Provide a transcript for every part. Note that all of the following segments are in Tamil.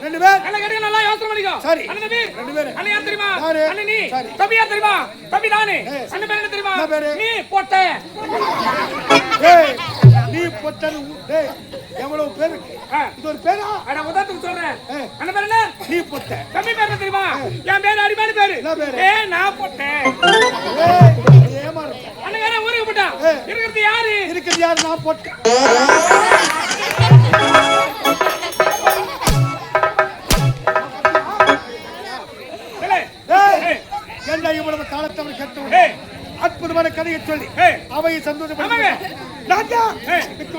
2 பேர். நல்லா கேட்டு நல்லா யோசனை பண்ணிக்கோ. சரி. அண்ணன் தம்பி. 2 பேர். அண்ணன் யார் தெரியுமா? அண்ணன் நீ. சரி. தம்பி யார் தெரியுமா? தம்பி நானே. அண்ணன் பேர் என்ன தெரியுமா? நீ பொட்ட. ஏய் நீ பொட்டன்னு டேய் எவ்வளவு பேர் இது ஒரு பேரா? அட உதாரணத்துக்கு சொல்றேன். அண்ணன் பேர் என்ன? நீ பொட்ட. தம்பி பேர் என்ன தெரியுமா? என் பேர் அடிமான பேரு. நான் பொட்ட. ஏய் ஏமாற. அண்ணன் வேற ஊருக்கு போடா. இருக்குது யாரு? இருக்குது யாரு? நான் பொட்ட. என்ன இவ்வளவு காலத்தவர் கேட்டு அற்புதமான கதையை சொல்லி அவையை சந்தோஷப்படுத்த ராஜா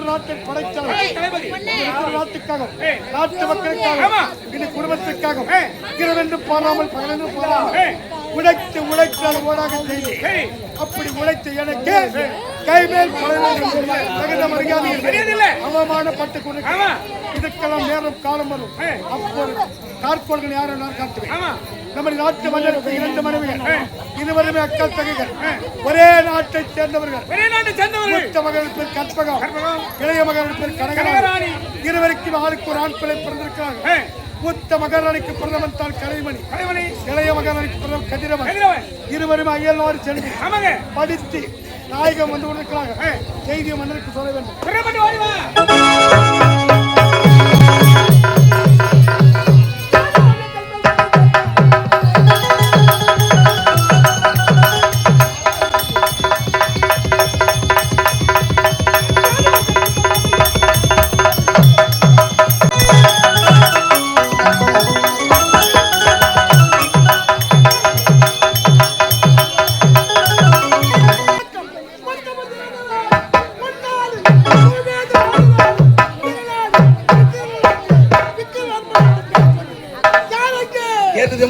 நாட்டின் படைத்தலைவர் நாட்டுக்காக நாட்டு மக்களுக்காக இந்த குடும்பத்திற்காக இரவென்று பாராமல் பகலென்று பாராமல் உழைத்து உழைத்தால் ஓடாக செய்து அப்படி உழைத்த எனக்கு கைமேல் தகுந்த மரியாதை அவமானப்பட்டு கொண்டு இதுக்கெல்லாம் நேரம் காலம் வரும் அப்போது கார்கோள்கள் யாரும் நான் காட்டுவேன். நம்முடைய நாட்டு மன்னருக்கு 2 மனைவிகள் இருவருமே அக்கா தகைகள் ஒரே நாட்டை சேர்ந்தவர்கள். மூத்த மகள் பேர் கற்பகம், இளைய மகள் பேர் கனகராணி. இருவருக்கும் ஆளுக்கு ஒரு ஆண் பிள்ளை பிறந்திருக்கிறார்கள். மூத்த மகாராணிக்கு பிறந்தவன் தான் கலைமணி, இளைய மகாராணிக்கு பிறந்தவன் கதிரவன். இருவரும் அயல்நாடு சென்று படித்து நாயகம் வந்து கொண்டிருக்கிறார்கள். செய்தியை மன்னருக்கு சொல்ல வேண்டும்.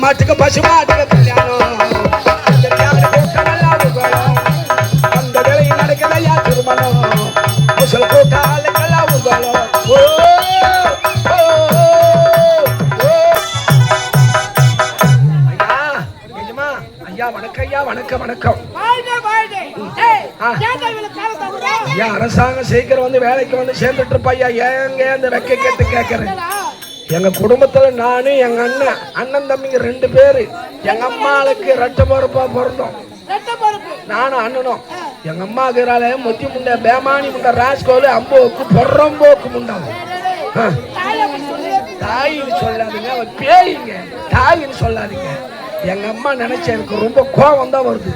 மாட்டுக்கு பசு மாட்டுக்கு கல்யாணம் அந்த வேலையில் நடக்கலையா திருமணம் முசல் கூட்டாளுக்கெல்லாம் ஊர்வலம். ஐயா வணக்கம். ஐயா வணக்கம் வணக்கம். அரசாங்கம் சீக்கிரம் வந்து வேலைக்கு வந்து சேர்ந்துட்டு இருப்பா. ஏங்க அந்த வெக்க கேட்டு கேட்கறேன். எங்க குடும்பத்துல நானு எங்க அண்ணன் தம்பிங்க 2 பேரு. எங்க அம்மாளுக்கு ரெட்ட பொறுப்பா பிறந்தோம். நானும் அண்ணனும். எங்க அம்மா இருக்கிறால மொத்தி முண்டை பேமானி முண்டை ராஸ்கோலு அம்போக்கு பொறம்போக்கு முண்டாவும். தாயின்னு சொல்லாதீங்க, அவ பேயிங்க. தாயின்னு சொல்லாதீங்க. எங்க அம்மா நினைச்ச எனக்கு ரொம்ப கோபம் தான் வருது.